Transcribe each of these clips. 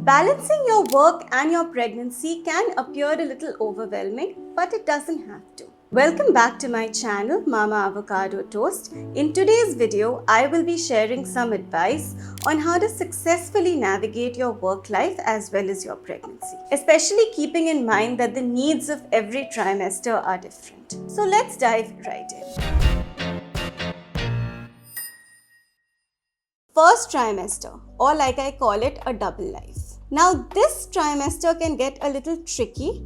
Balancing your work and your pregnancy can appear a little overwhelming, but it doesn't have to. Welcome back to my channel, Mama Avocado Toast. In today's video, I will be sharing some advice on how to successfully navigate your work life as well as your pregnancy, especially keeping in mind that the needs of every trimester are different. So let's dive right in. First trimester, or like I call it, a double life. Now this trimester can get a little tricky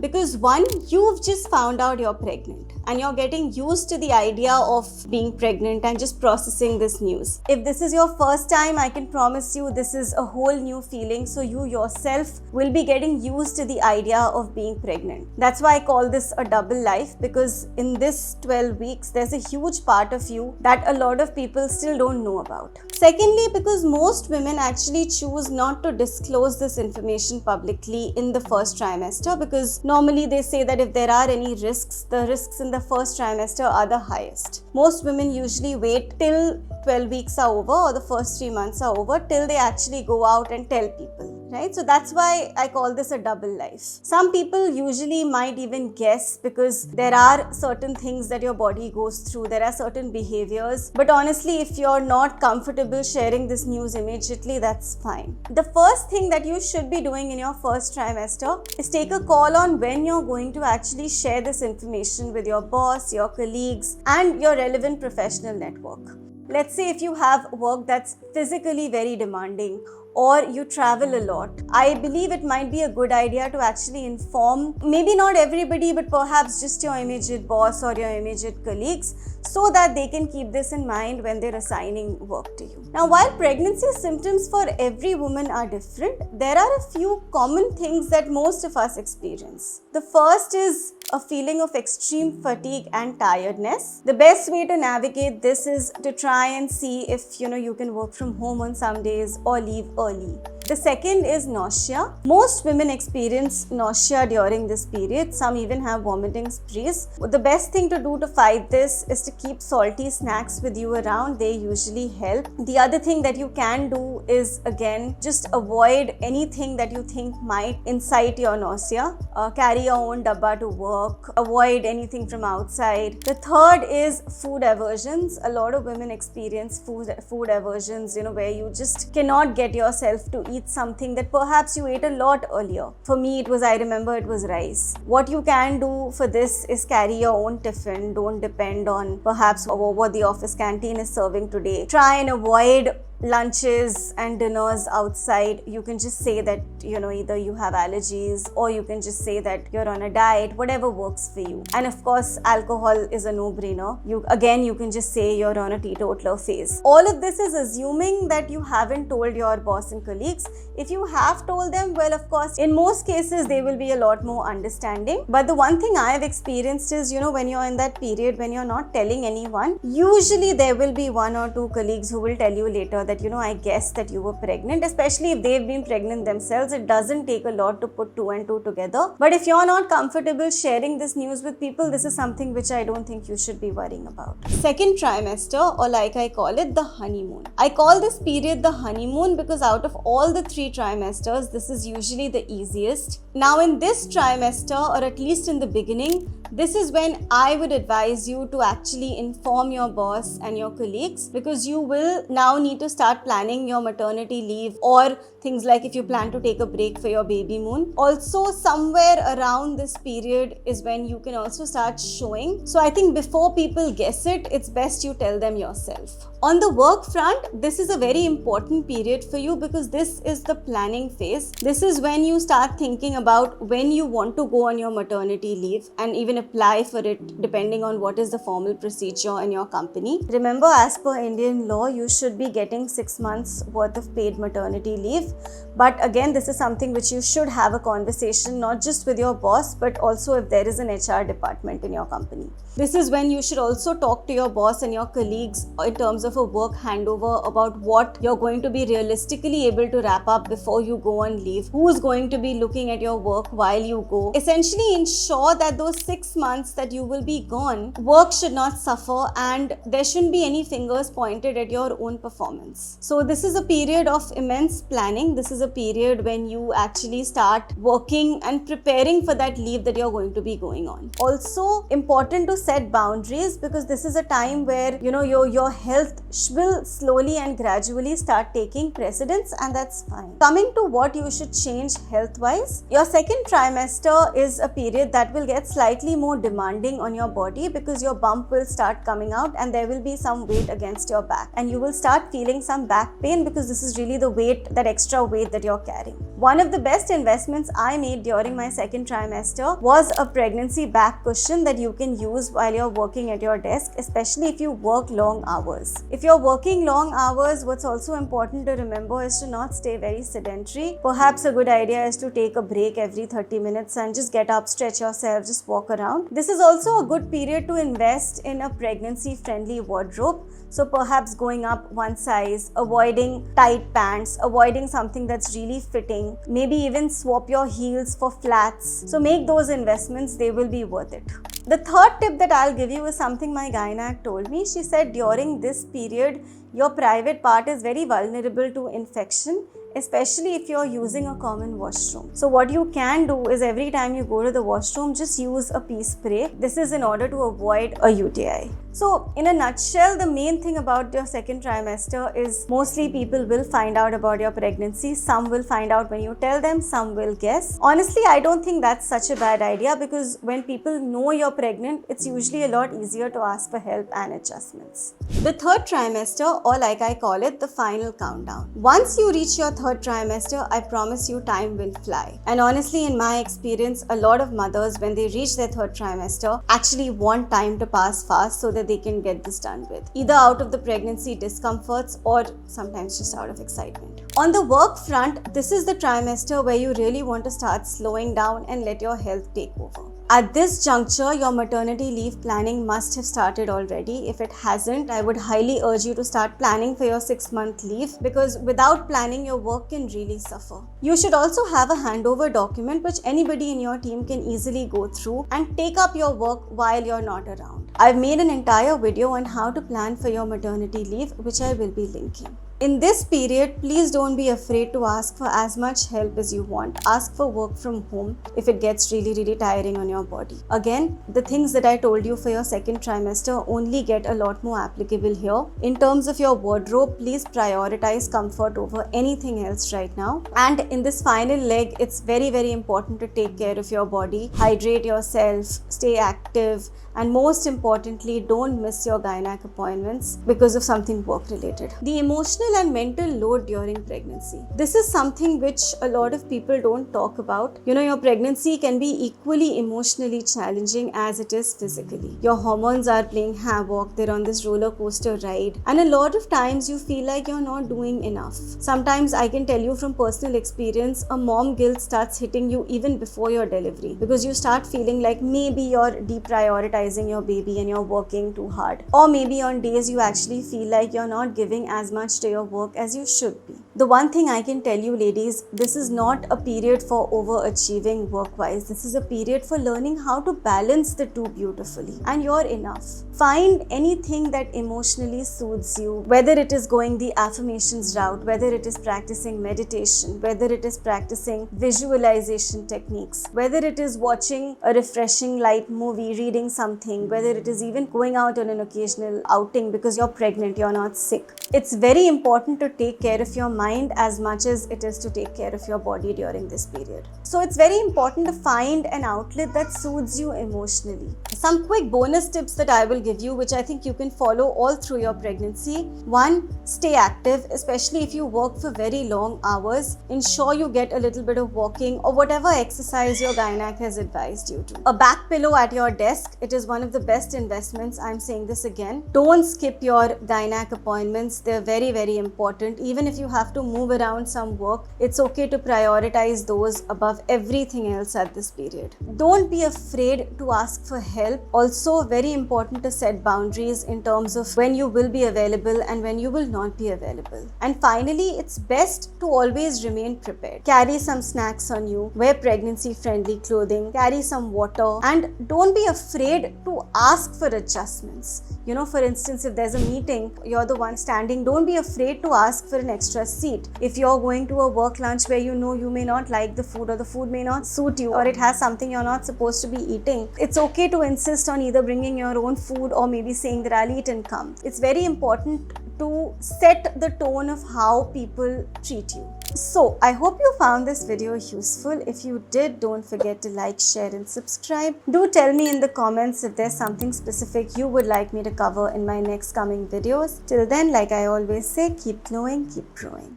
because one, you've just found out you're pregnant and you're getting used to the idea of being pregnant and just processing this news. If this is your first time, I can promise you this is a whole new feeling, so you yourself will be getting used to the idea of being pregnant. That's why I call this a double life, because in this 12 weeks, there's a huge part of you that a lot of people still don't know about. Secondly, because most women actually choose not to disclose this information publicly in the first trimester, because normally they say that if there are any risks, the risks in the first trimester are the highest. Most women usually wait till 12 weeks are over or the first 3 months are over till they actually go out and tell people, right? So that's why I call this a double life. Some people usually might even guess because there are certain things that your body goes through, there are certain behaviors, but honestly, if you're not comfortable sharing this news immediately, that's fine. The first thing that you should be doing in your first trimester is take a call on when you're going to actually share this information with your boss, your colleagues, and your relevant professional network. Let's say if you have work that's physically very demanding or you travel a lot, I believe it might be a good idea to actually inform, maybe not everybody, but perhaps just your immediate boss or your immediate colleagues, so that they can keep this in mind when they're assigning work to you. Now, while pregnancy symptoms for every woman are different, there are a few common things that most of us experience. The first is a feeling of extreme fatigue and tiredness. The best way to navigate this is to try and see if you can work from home on some days or leave early. The second is nausea. Most women experience nausea during this period. Some even have vomiting sprees. The best thing to do to fight this is to keep salty snacks with you around. They usually help. The other thing that you can do is, again, just avoid anything that you think might incite your nausea. Carry your own dabba to work. Avoid anything from outside. The third is food aversions. A lot of women experience food aversions, where you just cannot get yourself to eat something that perhaps you ate a lot earlier. For me, I remember it was rice. What you can do for this is carry your own tiffin. Don't depend on perhaps what the office canteen is serving today. Try and avoid lunches and dinners outside. You can just say that either you have allergies or you can just say that you're on a diet, whatever works for you. And of course, alcohol is a no-brainer. You can just say you're on a teetotaler phase. All of this is assuming that you haven't told your boss and colleagues. If you have told them, well, of course, in most cases they will be a lot more understanding. But the one thing I have experienced is when you're in that period when you're not telling anyone, usually there will be one or two colleagues who will tell you later that I guess that you were pregnant, especially if they've been pregnant themselves. It doesn't take a lot to put 2 and 2 together. But if you're not comfortable sharing this news with people, this is something which I don't think you should be worrying about. Second trimester, or like I call it, the honeymoon. I call this period the honeymoon because out of all the 3 trimesters, this is usually the easiest. Now in this trimester, or at least in the beginning, this is when I would advise you to actually inform your boss and your colleagues, because you will now need to start planning your maternity leave, or things like if you plan to take a break for your baby moon. Also, somewhere around this period is when you can also start showing. So I think before people guess it, it's best you tell them yourself. On the work front, this is a very important period for you because this is the planning phase. This is when you start thinking about when you want to go on your maternity leave and even apply for it depending on what is the formal procedure in your company. Remember, as per Indian law, you should be getting 6 months worth of paid maternity leave. But again, this is something which you should have a conversation not just with your boss, but also if there is an HR department in your company. This is when you should also talk to your boss and your colleagues in terms of a work handover about what you're going to be realistically able to wrap up before you go on leave, who's going to be looking at your work while you go. Essentially ensure that those 6 months that you will be gone, work should not suffer and there shouldn't be any fingers pointed at your own performance. So this is a period of immense planning. planning. This is a period when you actually start working and preparing for that leave that you're going to be going on. Also important to set boundaries, because this is a time where your health will slowly and gradually start taking precedence, and that's fine. Coming to what you should change health wise, your second trimester is a period that will get slightly more demanding on your body, because your bump will start coming out and there will be some weight against your back, and you will start feeling some back pain because this is really the weight, that extra weight that you're carrying. One of the best investments I made during my second trimester was a pregnancy back cushion that you can use while you're working at your desk, especially if you work long hours. If you're working long hours, what's also important to remember is to not stay very sedentary. Perhaps a good idea is to take a break every 30 minutes and just get up, stretch yourself, just walk around. This is also a good period to invest in a pregnancy-friendly wardrobe. So perhaps going up one size, avoiding tight pants, avoiding something that's really fitting, maybe even swap your heels for flats. So make those investments, they will be worth it. The third tip that I'll give you is something my gynac told me. She said during this period, your private part is very vulnerable to infection, especially if you're using a common washroom. So what you can do is every time you go to the washroom, just use a pee spray. This is in order to avoid a UTI. So in a nutshell, the main thing about your second trimester is mostly people will find out about your pregnancy. Some will find out when you tell them, some will guess. Honestly, I don't think that's such a bad idea, because when people know you're pregnant, it's usually a lot easier to ask for help and adjustments. The third trimester, or like I call it, the final countdown. Once you reach your third trimester, I promise you time will fly. And honestly, in my experience, a lot of mothers, when they reach their third trimester, actually want time to pass fast so that they can get this done with, either out of the pregnancy discomforts or sometimes just out of excitement. On the work front, this is the trimester where you really want to start slowing down and let your health take over. At this juncture, your maternity leave planning must have started already. If it hasn't, I would highly urge you to start planning for your 6-month leave, because without planning, your work can really suffer. You should also have a handover document which anybody in your team can easily go through and take up your work while you're not around. I've made an entire video on how to plan for your maternity leave, which I will be linking. In this period, please don't be afraid to ask for as much help as you want. Ask for work from home if it gets really tiring on your body. Again, the things that I told you for your second trimester only get a lot more applicable here. In terms of your wardrobe, please prioritize comfort over anything else right now. And in this final leg, it's very important to take care of your body. Hydrate yourself, stay active, and most importantly, don't miss your gynac appointments because of something work related. The emotional and mental load during pregnancy. This is something which a lot of people don't talk about. Your pregnancy can be equally emotionally challenging as it is physically. Your hormones are playing havoc, they're on this roller coaster ride, and a lot of times you feel like you're not doing enough. Sometimes I can tell you from personal experience, a mom guilt starts hitting you even before your delivery, because you start feeling like maybe you're deprioritizing your baby and you're working too hard, or maybe on days you actually feel like you're not giving as much to your work as you should be. The one thing I can tell you, ladies, this is not a period for overachieving work-wise. This is a period for learning how to balance the two beautifully, and you're enough. Find anything that emotionally soothes you, whether it is going the affirmations route, whether it is practicing meditation, whether it is practicing visualization techniques, whether it is watching a refreshing light movie, reading something, whether it is even going out on an occasional outing because you're pregnant, you're not sick. It's very important to take care of your mind as much as it is to take care of your body during this period. So it's very important to find an outlet that soothes you emotionally. Some quick bonus tips that I will give you, which I think you can follow all through your pregnancy. 1, stay active, especially if you work for very long hours. Ensure you get a little bit of walking or whatever exercise your gynac has advised you to. A back pillow at your desk, it is one of the best investments. I'm saying this again. Don't skip your gynac appointments. They're very important. Even if you have to move around some work, it's okay to prioritize those above everything else at this period. Don't be afraid to ask for help. Also, very important to set boundaries in terms of when you will be available and when you will not be available. And finally, it's best to always remain prepared. Carry some snacks on you, wear pregnancy friendly clothing, carry some water, and don't be afraid to ask for adjustments. You know, for instance, if there's a meeting, you're the one standing, don't be afraid to ask for an extra seat. If you're going to a work lunch where you know you may not like the food or the food may not suit you or it has something you're not supposed to be eating, it's okay to insist on either bringing your own food or maybe saying that I'll eat and come. It's very important to set the tone of how people treat you. So, I hope you found this video useful. If you did, don't forget to like, share and subscribe. Do tell me in the comments if there's something specific you would like me to cover in my next coming videos. Till then, like I always say, keep glowing, keep growing.